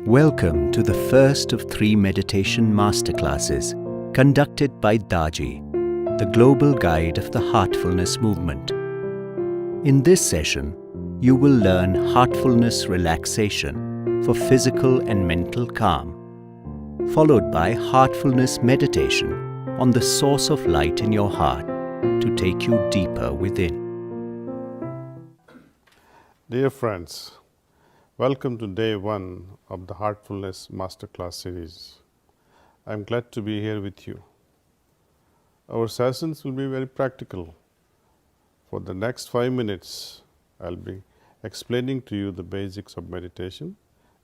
Welcome to the first of 3 meditation masterclasses conducted by Daaji, the global guide of the Heartfullness movement. In this session, you will learn Heartfullness relaxation for physical and mental calm, followed by Heartfullness meditation on the source of light in your heart to take you deeper within. Dear friends, welcome to day 1 of the Heartfullness Masterclass series. I am glad to be here with you. Our sessions will be very practical. For the next 5 minutes, I will be explaining to you the basics of meditation,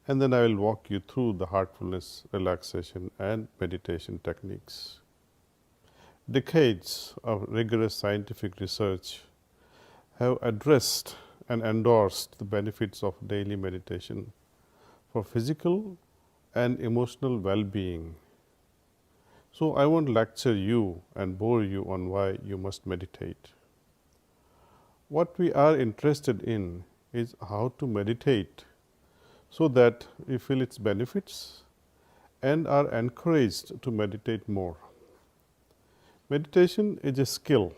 and then I will walk you through the Heartfullness relaxation and meditation techniques. Decades of rigorous scientific research have addressed and endorsed the benefits of daily meditation for physical and emotional well-being. So, I won't lecture you and bore you on why you must meditate. What we are interested in is how to meditate so that we feel its benefits and are encouraged to meditate more. Meditation is a skill.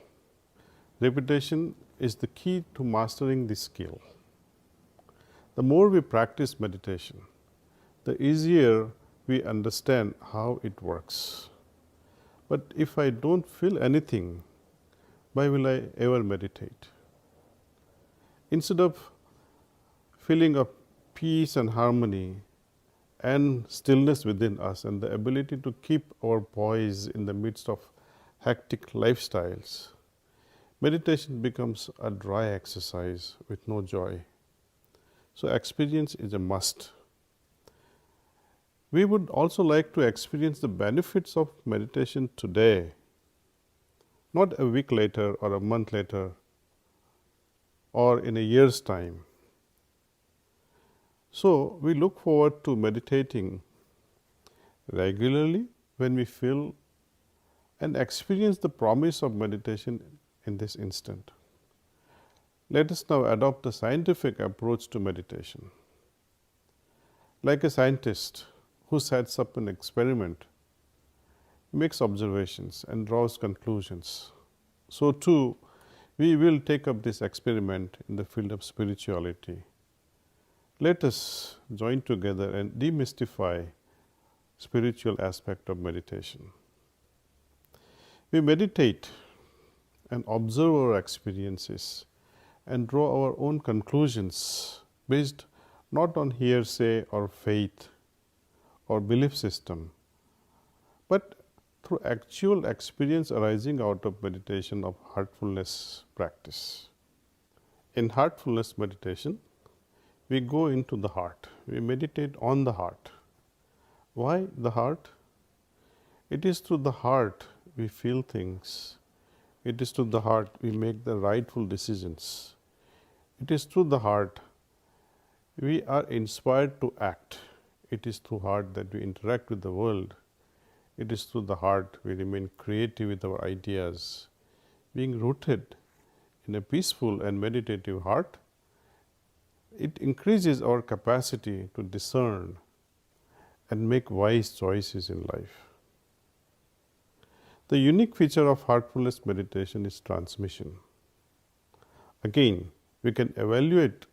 Repetition is the key to mastering this skill. The more we practice meditation, the easier we understand how it works. But if I don't feel anything, why will I ever meditate? Instead of feeling of peace and harmony and stillness within us and the ability to keep our poise in the midst of hectic lifestyles, meditation becomes a dry exercise with no joy. So, experience is a must. We would also like to experience the benefits of meditation today, not a week later or a month later or in a year's time. So, we look forward to meditating regularly when we feel and experience the promise of meditation in this instant. Let us now adopt a scientific approach to meditation. Like a scientist who sets up an experiment, makes observations and draws conclusions, so too we will take up this experiment in the field of spirituality. Let us join together and demystify spiritual aspect of meditation. We meditate and observe our experiences and draw our own conclusions based not on hearsay or faith or belief system, but through actual experience arising out of meditation of heartfulness practice. In heartfulness meditation, we go into the heart. We meditate on the heart. Why the heart? It is through the heart we feel things. It is through the heart we make the rightful decisions. It is through the heart we are inspired to act. It is through heart that we interact with the world. It is through the heart we remain creative with our ideas. Being rooted in a peaceful and meditative heart, it increases our capacity to discern and make wise choices in life. The unique feature of heartfulness meditation is transmission. Again, we can evaluate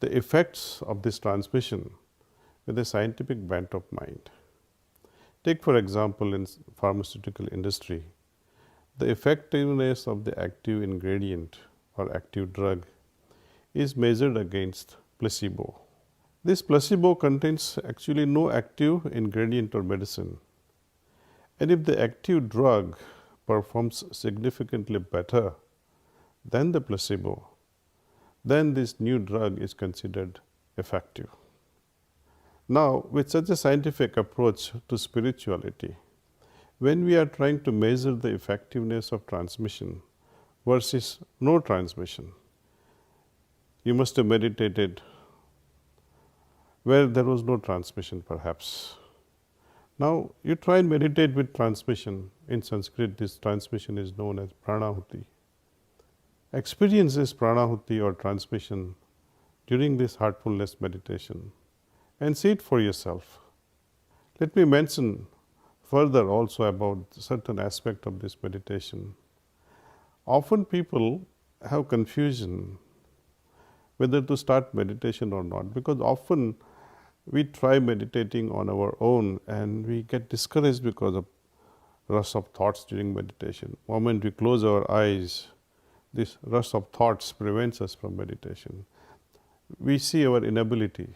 the effects of this transmission with a scientific bent of mind. Take for example in pharmaceutical industry, the effectiveness of the active ingredient or active drug is measured against placebo. This placebo contains actually no active ingredient or medicine. And if the active drug performs significantly better than the placebo, then this new drug is considered effective. Now, with such a scientific approach to spirituality, when we are trying to measure the effectiveness of transmission versus no transmission, you must have meditated where there was no transmission perhaps. Now, you try and meditate with transmission. In Sanskrit, this transmission is known as pranahuti. Experience this pranahuti or transmission during this heartfulness meditation and see it for yourself. Let me mention further also about certain aspect of this meditation. Often people have confusion whether to start meditation or not, because often we try meditating on our own and we get discouraged because of rush of thoughts during meditation. The moment we close our eyes, this rush of thoughts prevents us from meditation. We see our inability.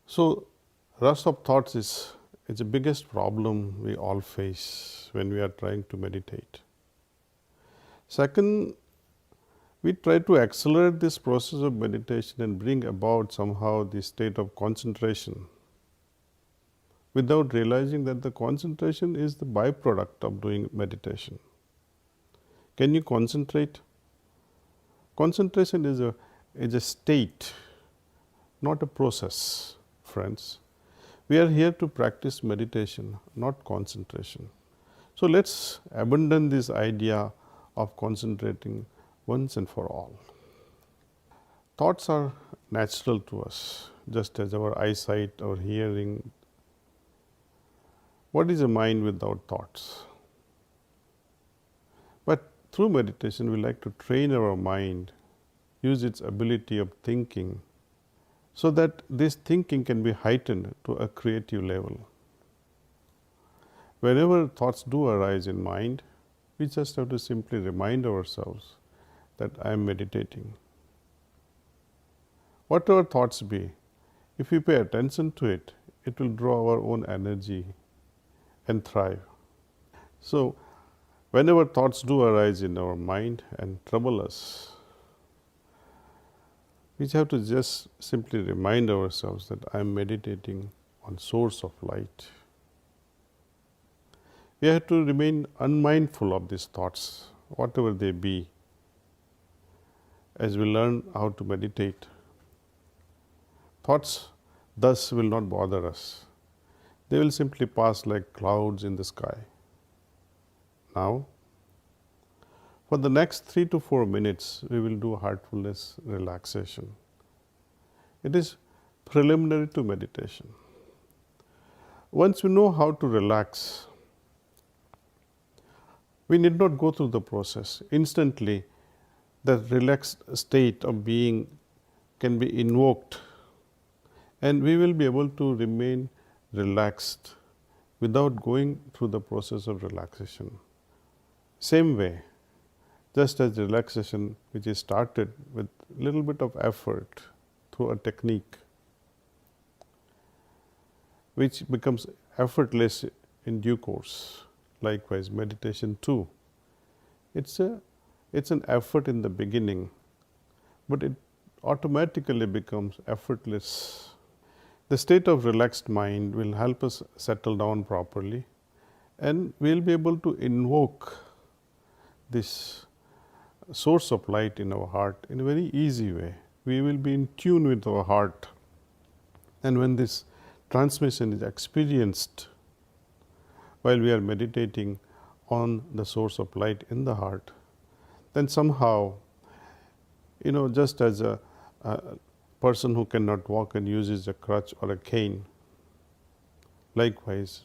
So, rush of thoughts is the biggest problem we all face when we are trying to meditate. Second, we try to accelerate this process of meditation and bring about somehow the state of concentration without realizing that the concentration is the byproduct of doing meditation. Can you concentrate? Concentration is a state, not a process, friends. We are here to practice meditation, not concentration. So let's abandon this idea of concentrating once and for all. Thoughts are natural to us, just as our eyesight or hearing. What is a mind without thoughts? But through meditation, we like to train our mind, use its ability of thinking, so that this thinking can be heightened to a creative level. Whenever thoughts do arise in mind, we just have to simply remind ourselves that I am meditating. Whatever thoughts be, if we pay attention to it, it will draw our own energy and thrive. So, whenever thoughts do arise in our mind and trouble us, we have to just simply remind ourselves that I am meditating on source of light. We have to remain unmindful of these thoughts, whatever they be, as we learn how to meditate. Thoughts thus will not bother us. They will simply pass like clouds in the sky. Now, for the next 3 to 4 minutes, we will do heartfulness relaxation. It is preliminary to meditation. Once we know how to relax, we need not go through the process. Instantly, the relaxed state of being can be invoked, and we will be able to remain relaxed without going through the process of relaxation. Same way, just as relaxation which is started with little bit of effort through a technique which becomes effortless in due course. Likewise, meditation too. It's an effort in the beginning, but it automatically becomes effortless. The state of relaxed mind will help us settle down properly, and we will be able to invoke this source of light in our heart in a very easy way. We will be in tune with our heart, and when this transmission is experienced while we are meditating on the source of light in the heart, then somehow, just as a person who cannot walk and uses a crutch or a cane, likewise,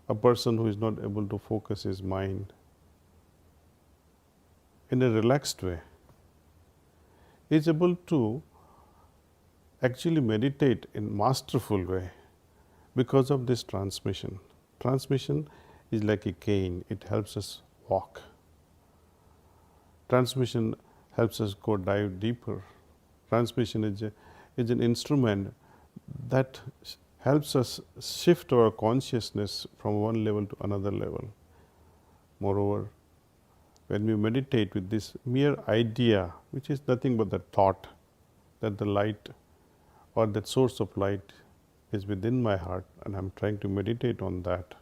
a person who is not able to focus his mind in a relaxed way is able to actually meditate in masterful way because of this transmission. Transmission is like a cane, it helps us walk. Transmission helps us go dive deeper. Transmission is an instrument that helps us shift our consciousness from one level to another level. Moreover, when we meditate with this mere idea, which is nothing but the thought that the light or that source of light is within my heart and I am trying to meditate on that,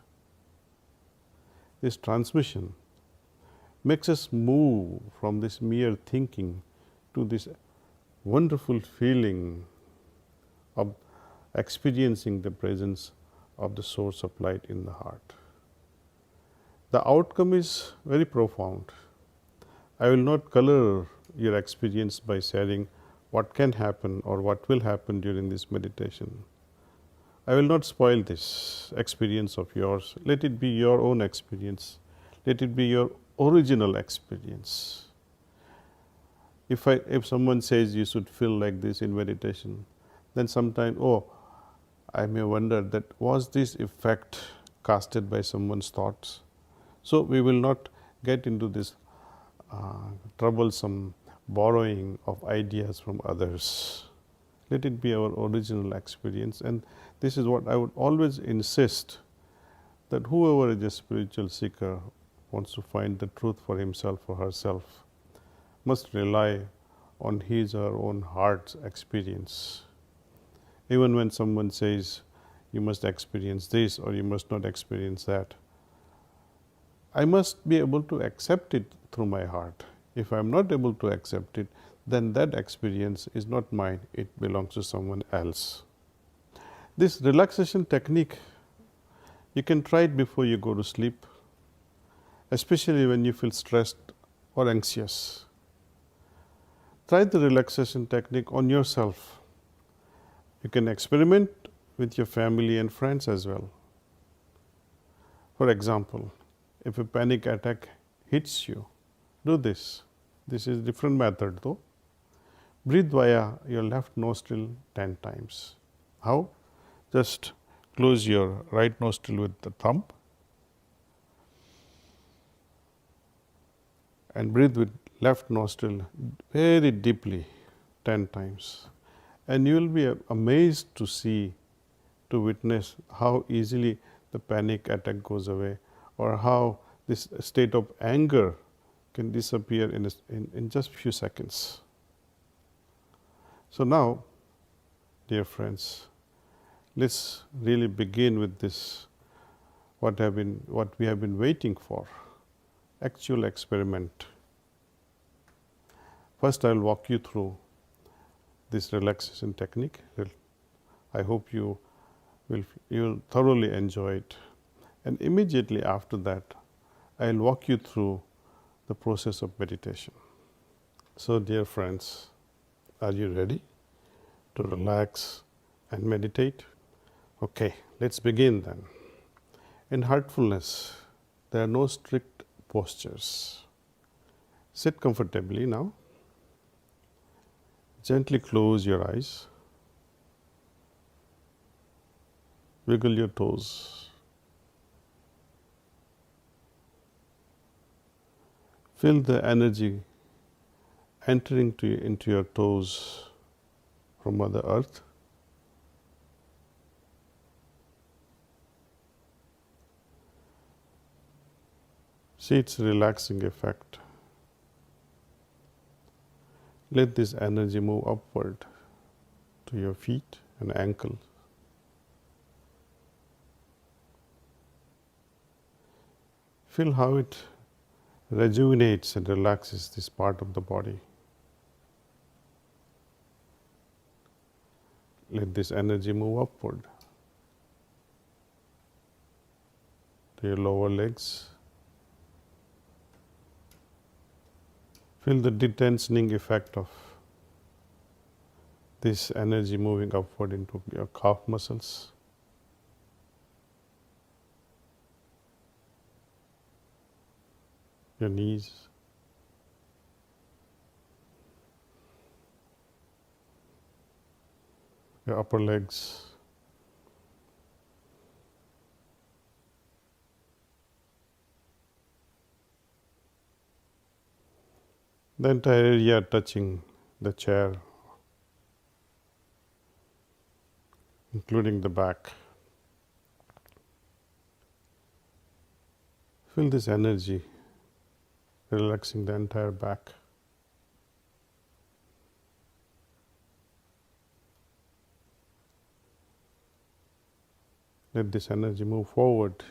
this transmission makes us move from this mere thinking to this wonderful feeling of experiencing the presence of the source of light in the heart. The outcome is very profound. I will not color your experience by sharing what can happen or what will happen during this meditation. I will not spoil this experience of yours. Let it be your own experience. Let it be your original experience. If someone says you should feel like this in meditation, then sometime, oh, I may wonder that was this effect casted by someone's thoughts. So we will not get into this troublesome borrowing of ideas from others. Let it be our original experience, and this is what I would always insist, that whoever is a spiritual seeker wants to find the truth for himself or herself must rely on his or her own heart's experience. Even when someone says you must experience this or you must not experience that, I must be able to accept it through my heart. If I am not able to accept it, then that experience is not mine, it belongs to someone else. This relaxation technique, you can try it before you go to sleep, especially when you feel stressed or anxious. Try the relaxation technique on yourself. You can experiment with your family and friends as well. For example, if a panic attack hits you, do this. This is a different method though. Breathe via your left nostril 10 times. How? Just close your right nostril with the thumb and breathe with left nostril very deeply 10 times. And you will be amazed to witness how easily the panic attack goes away, or how this state of anger can disappear in just few seconds. So now, dear friends, let's really begin with this, what we have been waiting for, actual experiment. First, I will walk you through this relaxation technique. I hope you will thoroughly enjoy it. And immediately after that, I will walk you through the process of meditation. So, dear friends, are you ready to relax and meditate? Okay, let's begin then. In heartfulness, there are no strict postures. Sit comfortably now. Gently close your eyes. Wiggle your toes. Feel the energy entering into your toes from Mother Earth. See its relaxing effect. Let this energy move upward to your feet and ankles. Feel how it rejuvenates and relaxes this part of the body. Let this energy move upward to your lower legs. Feel the detensioning effect of this energy moving upward into your calf muscles. Your knees. Your upper legs. The entire area touching the chair, including the back. Feel this energy relaxing the entire back. Let this energy move forward,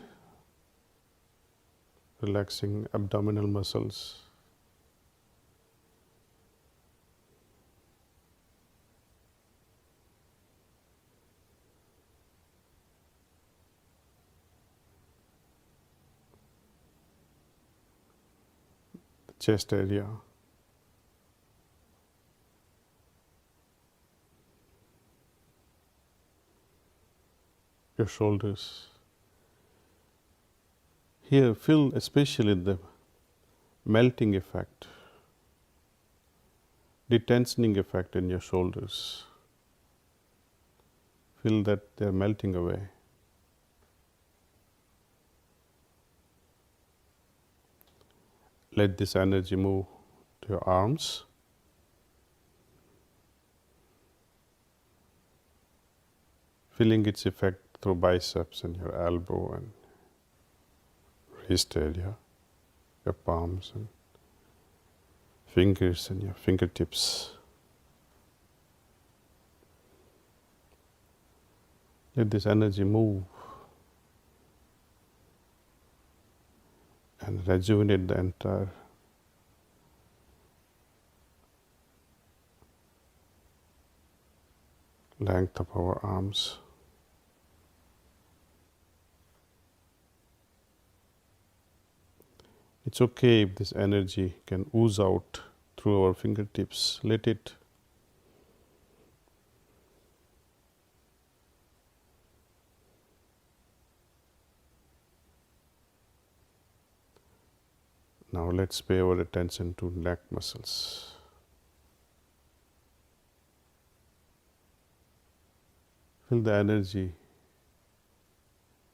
relaxing abdominal muscles. Chest area. your shoulders. Here, feel especially the melting effect, detensioning effect in your shoulders. Feel that they are melting away. Let this energy move to your arms. Feeling its effect through biceps and your elbow and wrist area, your palms and fingers and your fingertips. Let this energy move and rejuvenate the entire length of our arms. It's okay if this energy can ooze out through our fingertips. Let it. Now let's pay our attention to neck muscles. Feel the energy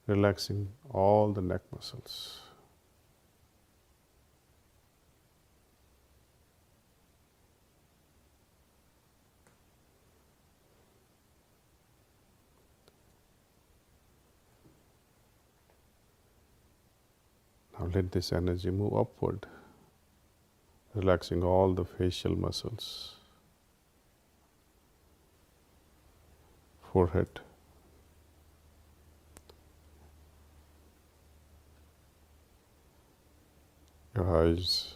relaxing all the neck muscles. Now let this energy move upward, relaxing all the facial muscles, forehead, your eyes,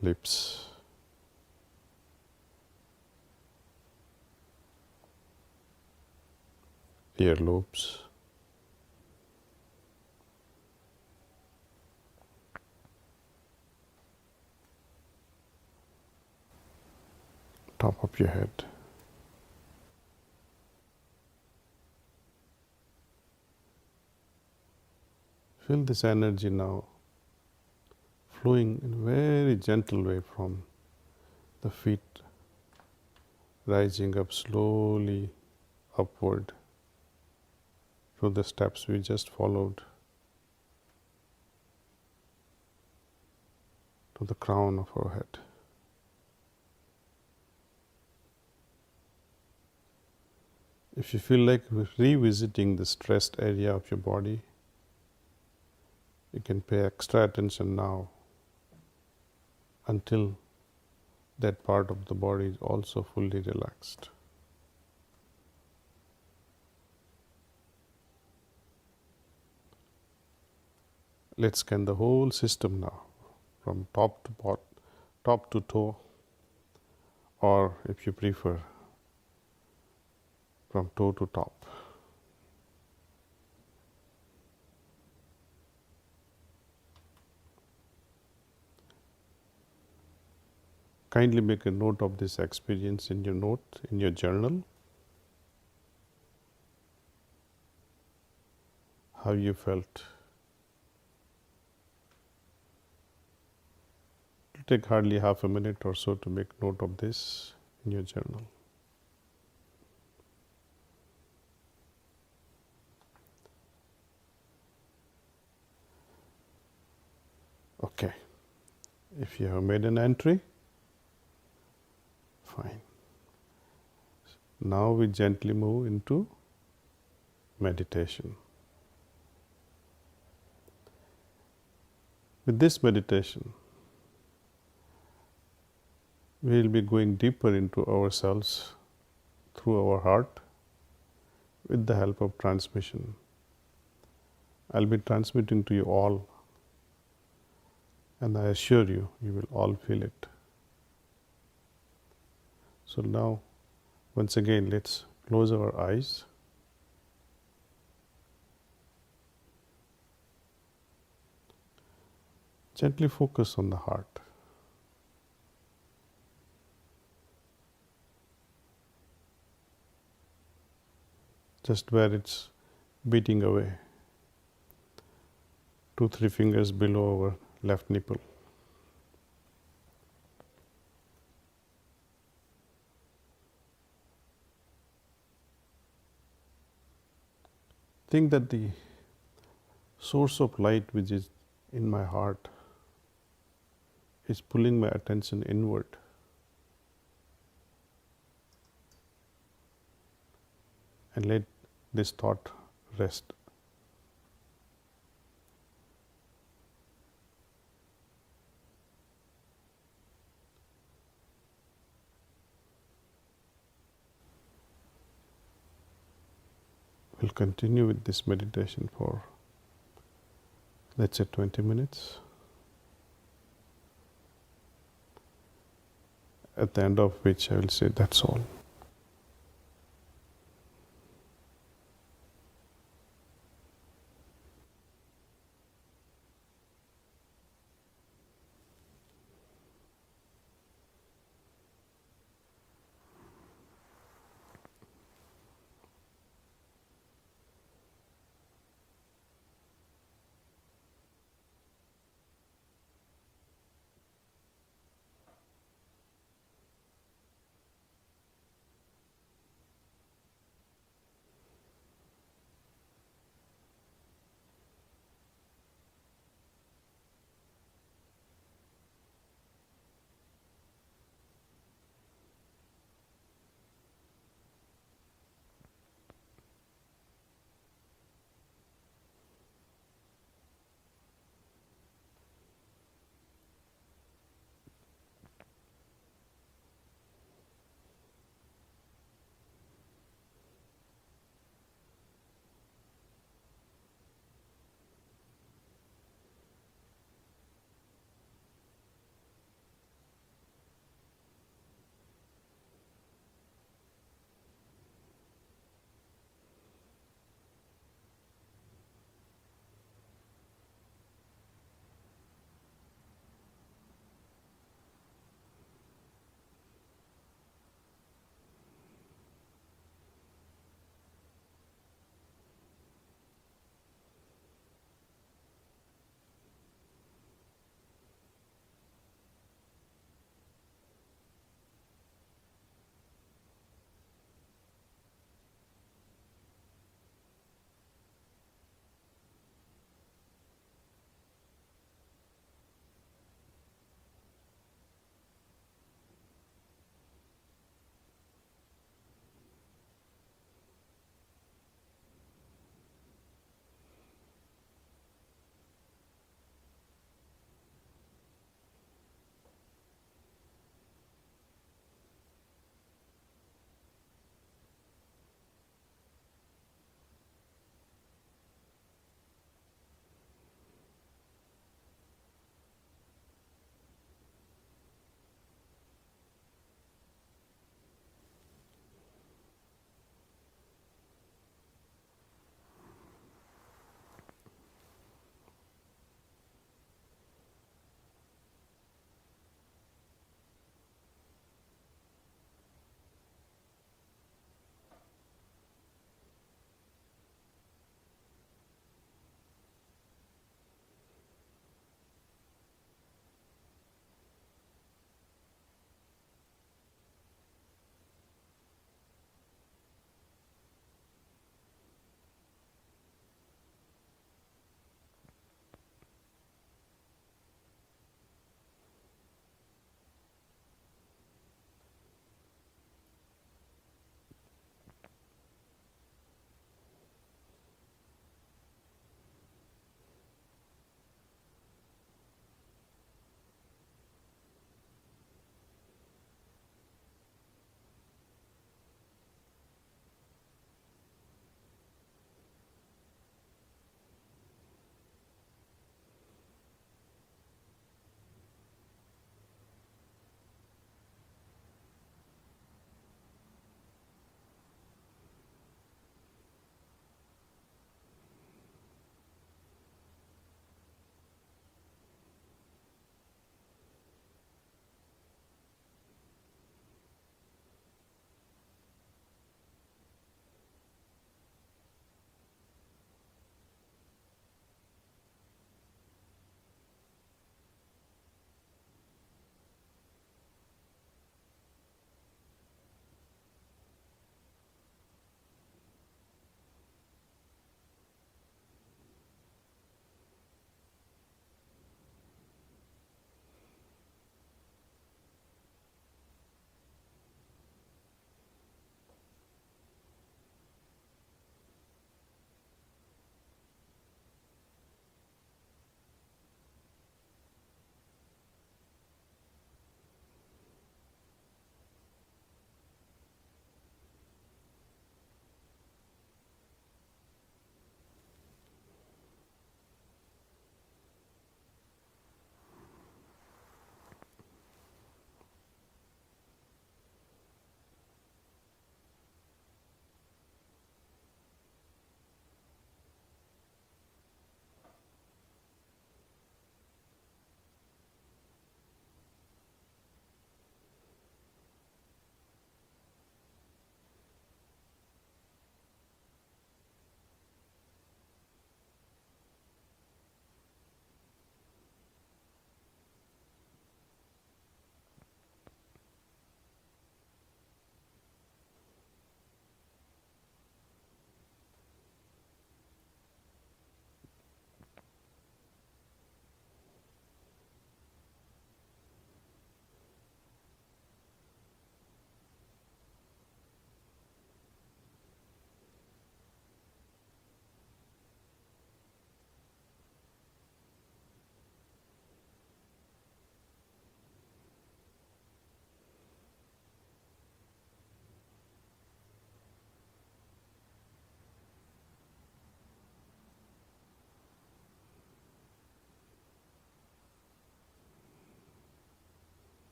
lips, earlobes, top of your head. Feel this energy now flowing in a very gentle way from the feet, rising up slowly upward through the steps we just followed to the crown of our head. If you feel like revisiting the stressed area of your body, you can pay extra attention now until that part of the body is also fully relaxed. Let's scan the whole system now, from top to bottom, top to toe, or if you prefer, from toe to top. Kindly make a note of this experience in your journal. How you felt. It will take hardly half a minute or so to make note of this in your journal. Okay. If you have made an entry, fine. Now we gently move into meditation. With this meditation, we will be going deeper into ourselves through our heart with the help of transmission. I'll be transmitting to you all, and I assure you, you will all feel it. So now, once again, let's close our eyes. Gently focus on the heart. just where it's beating away. 2-3 fingers below our left nipple. Think that the source of light which is in my heart is pulling my attention inward. And let this thought rest. We'll continue with this meditation for, let's say, 20 minutes. At the end of which I will say, that's all.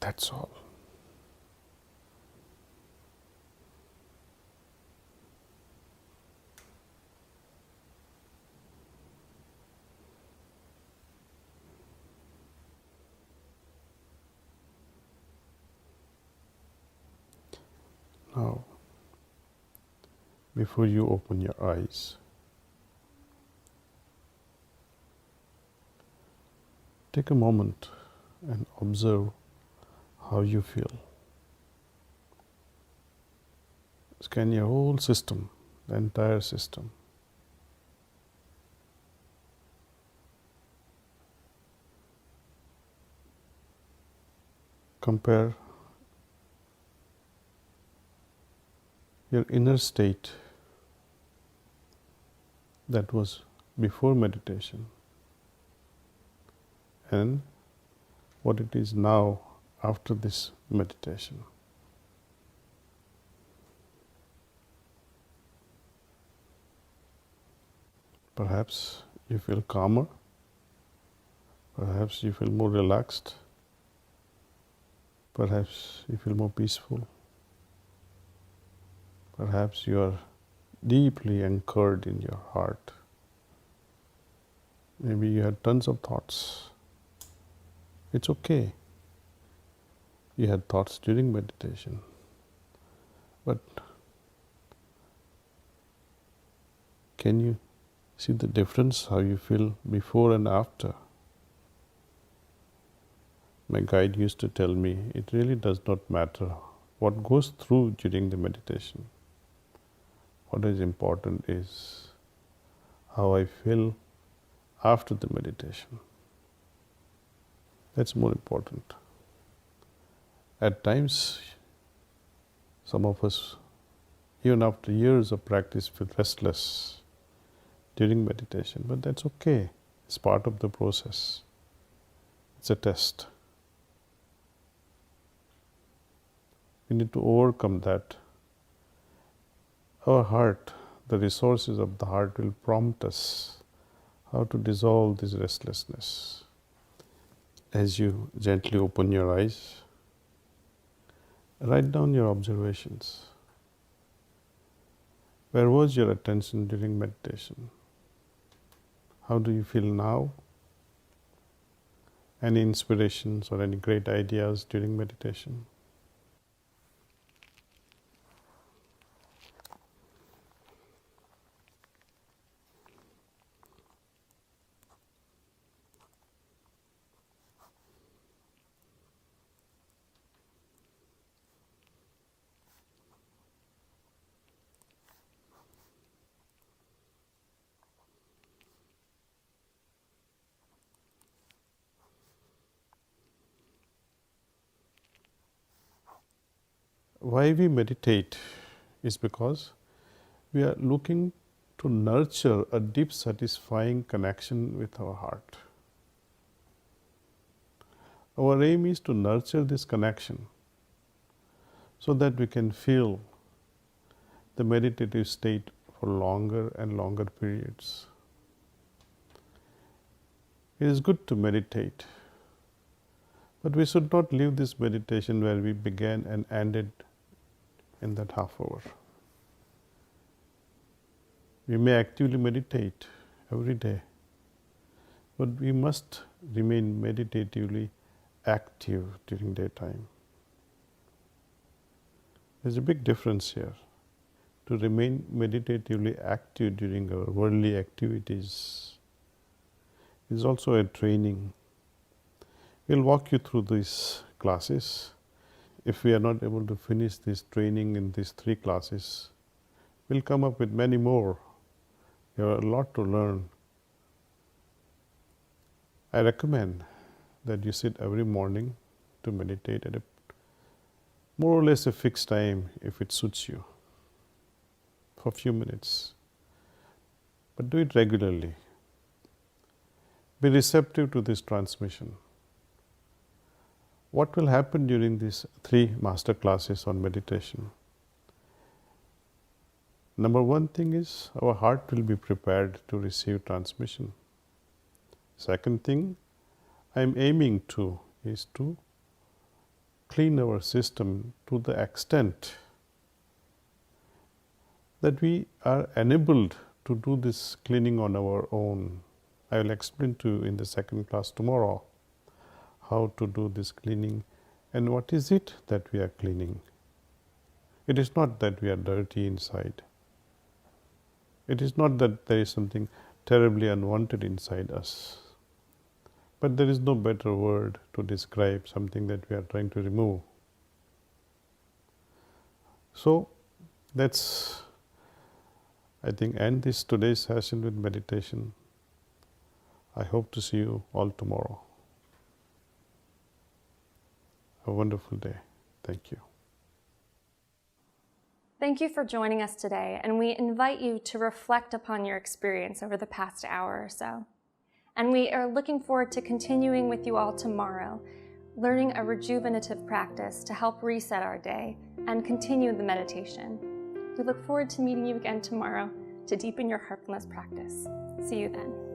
That's all. Now, before you open your eyes, take a moment and observe how you feel. Scan your whole system, the entire system. Compare your inner state that was before meditation and what it is now after this meditation. Perhaps you feel calmer, perhaps you feel more relaxed, perhaps you feel more peaceful, perhaps you are deeply anchored in your heart. Maybe you had tons of thoughts. It's okay. You had thoughts during meditation, but can you see the difference, how you feel before and after? My guide used to tell me, it really does not matter what goes through during the meditation. What is important is how I feel after the meditation. That's more important. At times, some of us, even after years of practice, feel restless during meditation, but that's okay. It's part of the process. It's a test. We need to overcome that. Our heart, the resources of the heart will prompt us how to dissolve this restlessness. As you gently open your eyes, write down your observations. Where was your attention during meditation? How do you feel now? Any inspirations or any great ideas during meditation? Why we meditate is because we are looking to nurture a deep, satisfying connection with our heart. Our aim is to nurture this connection so that we can feel the meditative state for longer and longer periods. It is good to meditate, but we should not leave this meditation where we began and ended in that half hour. We may actively meditate every day, but we must remain meditatively active during daytime. There's a big difference here. To remain meditatively active during our worldly activities is also a training. We'll walk you through these classes. If we are not able to finish this training in these 3 classes, we'll come up with many more. There are a lot to learn. I recommend that you sit every morning to meditate at a more or less a fixed time if it suits you, for a few minutes. But do it regularly. Be receptive to this transmission. What will happen during these 3 master classes on meditation? Number 1 thing is our heart will be prepared to receive transmission. Second thing I am aiming to is to clean our system to the extent that we are enabled to do this cleaning on our own. I will explain to you in the second class tomorrow how to do this cleaning and what is it that we are cleaning. It is not that we are dirty inside. It is not that there is something terribly unwanted inside us. But there is no better word to describe something that we are trying to remove. So let's, I think, end this today's session with meditation. I hope to see you all tomorrow. A wonderful day. Thank you. Thank you for joining us today, and we invite you to reflect upon your experience over the past hour or so. And we are looking forward to continuing with you all tomorrow, learning a rejuvenative practice to help reset our day and continue the meditation. We look forward to meeting you again tomorrow to deepen your heartfulness practice. See you then.